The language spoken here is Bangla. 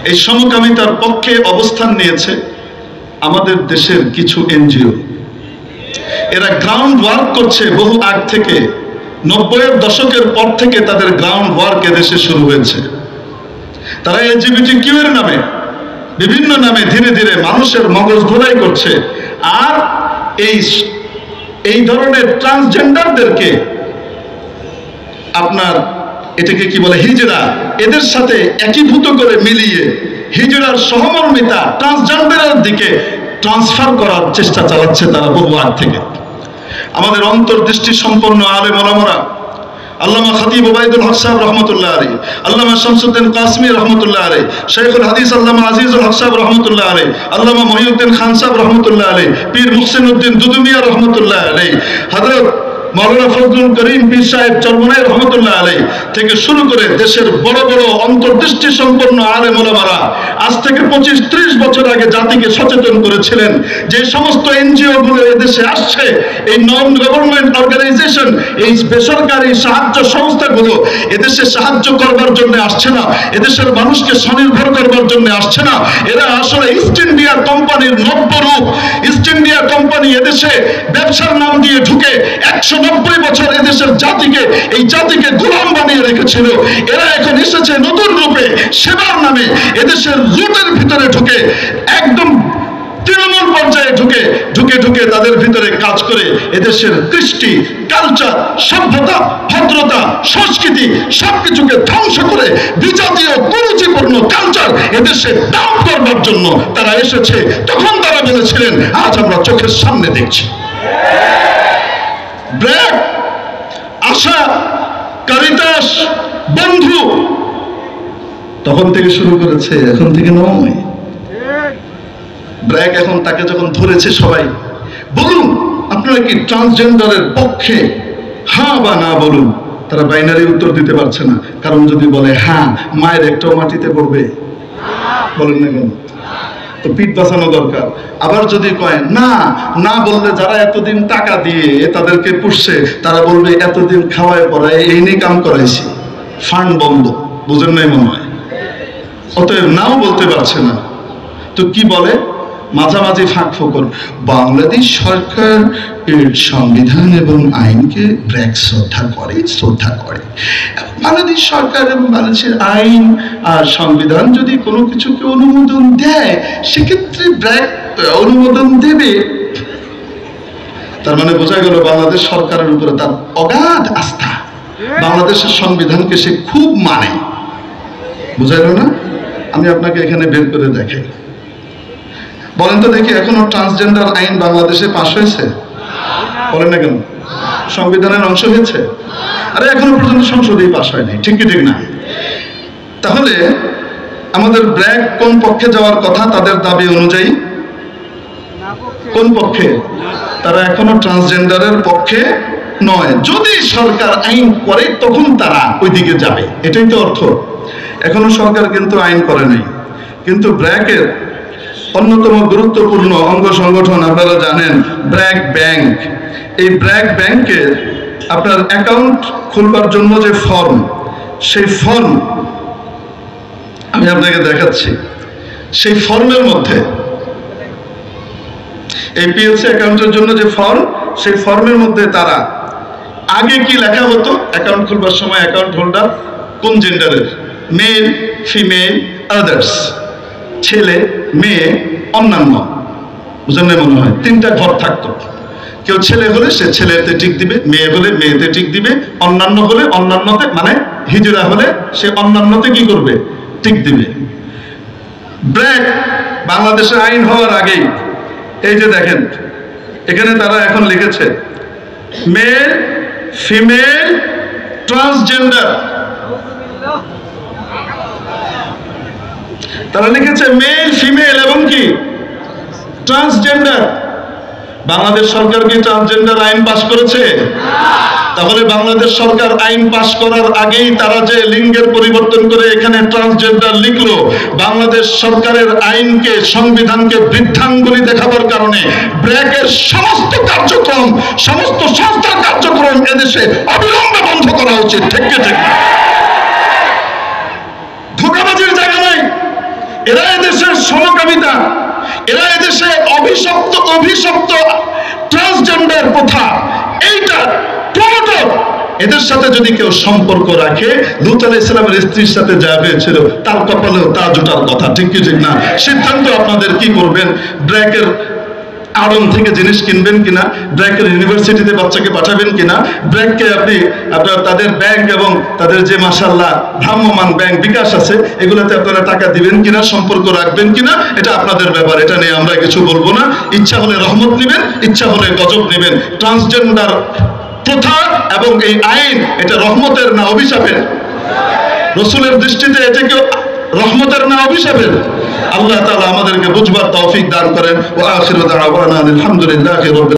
এই সমকামিতার পক্ষে অবস্থান নিয়েছে আমাদের দেশের কিছু এনজিও। এরা গ্রাউন্ড ওয়ার্ক করছে বহু আগ থেকে, 90-এর দশকের পর থেকে তাদের গ্রাউন্ড ওয়ার্ক এদেশে শুরু হয়েছে। তারা LGBTQ এর নামে, বিভিন্ন নামে ধীরে ধীরে মানুষের মগজ ধোলাই করছে। আর এই ধরনের ট্রান্সজেন্ডারদেরকে আপনার এটাকে কি বলে, হিজড়া, এদের সাথে একীভূত করে মিলিয়ে হিজড়ার সহমর্মিতা ট্রান্সজেন্ডারের দিকে ট্রান্সফার করার চেষ্টা চালাচ্ছে তারা বহু আগ থেকে। আমাদের অন্তর্দৃষ্টি সম্পন্ন আলেম ওলামারা, আল্লামা খতিব ওবায়দুল হক সাহেব রহমতুল্লাহ আলাইহি, আল্লামা শামসুদ্দিন কাসমি রহমতুল্লাহ আলাইহি, শাইখুল হাদিস আল্লামা আজিজুল হক সাহেব রহমতুল্লাহ আলাইহি, আল্লামা মহিউদ্দিন খান সাহেব রহমতুল্লাহ আলাইহি, পীর মুহসিন উদ্দিন দুদুমিয়া রহমতুল্লাহ আলাইহি, হযরত মাওলানা ফজলুল করিম পীর সাহেব চরমনাই রহমতুল্লাহ আলাইহি থেকে শুরু করে দেশের বড় বড় অন্তর্দৃষ্টি সম্পন্ন আলেম ওলামারা আজ থেকে 25-30 বছর আগে জাতিকে সচেতন করেছিলেন যে সমস্ত এনজিও গুলো এদেশে আসছে, এই নন গভর্নমেন্ট অর্গানাইজেশন, এই বেসরকারি সাহায্য সংস্থাগুলো এদেশে সাহায্য করবার জন্য আসছে না, এদেশের মানুষকে স্বনির্ভর করবার জন্য আসছে না। এরা আসলে ইস্ট ইন্ডিয়া কোম্পানির নব্যরূপ। ইস্ট ইন্ডিয়া কোম্পানি এদেশে ব্যবসার নাম দিয়ে ঢুকে 190 বছর এদেশের জাতিকে গোলাম বানিয়ে রেখেছিল। এরা এখন এসেছে নতুন রূপে, সেবার নামে এদেশের রুটের ভিতরে ঢুকে, একদম তৃণমূল পর্যায়ে ঢুকে তাদের ভিতরে কাজ করে এদেশের কৃষ্টি, কালচার, সভ্যতা, ভদ্রতা, সংস্কৃতি সবকিছুকে ধ্বংস করে বিজাতীয় কুরুচিপূর্ণ কালচার এদেশে ডাম্প করবার জন্য তারা এসেছে। তখন তারা বলেছিলেন, আজ আমরা চোখের সামনে দেখছি। ব্র্যাক, আশা, কারিতাস, বন্ধু তখন থেকে শুরু করেছে, এখন থেকে নয়। ব্র্যাক এখন তাকে যখন ধরেছে সবাই, বলুন আপনারা কি ট্রান্সজেন্ডারের পক্ষে, হ্যাঁ বা না বলুন। তারা বাইনারি উত্তর দিতে পারছে না, কারণ যদি বলে হ্যাঁ, মায়ের একটাও মাটিতে পড়বে, বলেন না কেন? তো পিঠ বাঁচানো দরকার। আবার যদি কয় না, না বললে যারা এতদিন টাকা দিয়ে তাদেরকে পুষছে তারা বলবে এতদিন খাওয়ায় পড়ায় এই নিয়ে কাম করাইছি, ফান্ড বন্ধ। বুঝেন নাই মনে হয়? অতএব নাও বলতে পারছে না, তো কি বলে? মাঝামাঝি ফাঁক ফোকর। বাংলাদেশ সরকার এর সংবিধান এবং আইনকে ব্র্যাক শ্রদ্ধা করে। বাংলাদেশ সরকার এবং বাংলাদেশের আইন আর সংবিধান যদি কোনো কিছুকে অনুমোদন দেয়, সেক্ষেত্রে ব্র্যাক অনুমোদন দেবে। তার মানে বোঝা গেল বাংলাদেশ সরকারের উপরে তার অগাধ আস্থা, বাংলাদেশের সংবিধানকে সে খুব মানে। বোঝা গেল না? আমি আপনাকে এখানে বের করে দেখাই। বলেন তো দেখি, এখনো ট্রান্সজেন্ডার আইন বাংলাদেশে পাশ হয়েছে? বলেন না কেন? সংবিধানের অংশ হয়েছে? আরে এখনো পর্যন্ত সংসদেই পাশ হয়নি, ঠিক কি ঠিক না? তাহলে আমাদের ব্র্যাক কোন পক্ষে যাওয়ার কথা তাদের দাবি অনুযায়ী? কোন পক্ষে? তারা এখনো ট্রান্সজেন্ডারের পক্ষে নয়। যদি সরকার আইন করে তখন তারা ওইদিকে যাবে, এটাই তো অর্থ। এখনো সরকার কিন্তু আইন করে নাই। কিন্তু ব্র্যাকের অন্যতম গুরুত্বপূর্ণ অঙ্গ সংগঠন আপনারা জানেন, ব্র্যাক ব্যাংক। এই ব্র্যাক ব্যাংকের আপনার অ্যাকাউন্ট খুলবার জন্য যে ফর্ম, সেই ফর্ম আমি আপনাকে দেখাচ্ছি। সেই ফর্মের মধ্যে এই পিএলসি অ্যাকাউন্টের জন্য যে ফর্ম, সেই ফর্মের মধ্যে তারা আগে কি লেখা হতো, অ্যাকাউন্ট খুলবার সময় অ্যাকাউন্ট হোল্ডার কোন জেন্ডারের, মেল, ফিমেল, আদার্স, ছেলে, মেয়ে, অন্যান্য। বুঝলেন না? মনে হয় 3টা ঘর থাকতো। কেউ ছেলে হলে সে ছেলেতে টিক দিবে, মেয়ে হলে মেয়েতে টিক দিবে, অন্যান্য হলে অন্যান্যতে, মানে হিজড়া হলে সে অন্যান্যতে কি করবে, টিক দিবে। ব্র্যাক বাংলাদেশের আইন হওয়ার আগেই এই যে দেখেন, এখানে তারা এখন লিখেছে মেল, ফিমেল, ট্রান্সজেন্ডার। তারা লিখেছে মেল, ফিমেল এবং কি ট্রান্সজেন্ডার। বাংলাদেশ সরকার কি ট্রান্সজেন্ডার আইন পাস করেছে? তাহলে বাংলাদেশ সরকার আইন পাস করার আগেই তারা যে লিঙ্গের পরিবর্তন করে এখানে ট্রান্সজেন্ডার লিখলো, বাংলাদেশ সরকারের আইনকে, সংবিধানকে বৃদ্ধাঙ্গুলি দেখাবার কারণে ব্র্যাকের সমস্ত কার্যক্রম, সমস্ত সংস্থার কার্যক্রম এদেশে অবিলম্বে বন্ধ করা উচিত। ঠিক কি ঠিক? ধোঁকাবাজির জায়গা নাই। এরা এদেশের সমকামিতা, এরা এদেশে অভিশপ্ত ট্রান্সজেন্ডার প্রথা, এইটা প্রমোটর। এদের সাথে যদি কেউ সম্পর্ক রাখে, লূত আলাইহিস সালামের স্ত্রীর সাথে যা হয়েছিল তার কপালেও তা জোটার কথা, ঠিক কি ঠিক না? সিদ্ধান্ত আপনাদের কি করবেন। ব্র্যাকের আড়ং থেকে জিনিস কিনবেন কিনা, ব্র্যাকের ইউনিভার্সিটিতে বাচ্চাকে পাঠাবেন কিনা, ব্র্যাককে আপনার তাদের ব্যাংক এবং তাদের যে মাশাআল্লাহ ভ্রাম্যমান ব্যাংক বিকাশ আছে এগুলোতে আপনারা টাকা দিবেন কিনা, সম্পর্ক রাখবেন কিনা, এটা আপনাদের ব্যাপার। এটা নিয়ে আমরা কিছু বলবো না। ইচ্ছা হলে রহমত নেবেন, ইচ্ছা হলে গজব নেবেন। ট্রান্সজেন্ডার প্রথা এবং এই আইন, এটা রহমতের না অভিশাপের? রাসূলের দৃষ্টিতে এটা কি রহমতের না অভিশাপের? আল্লাহ তাআলা আমাদেরকে বুঝবার তৌফিক দান করেন। ওয়া আখিরু দাওয়ানা আলহামদুলিল্লাহি রাব্বিল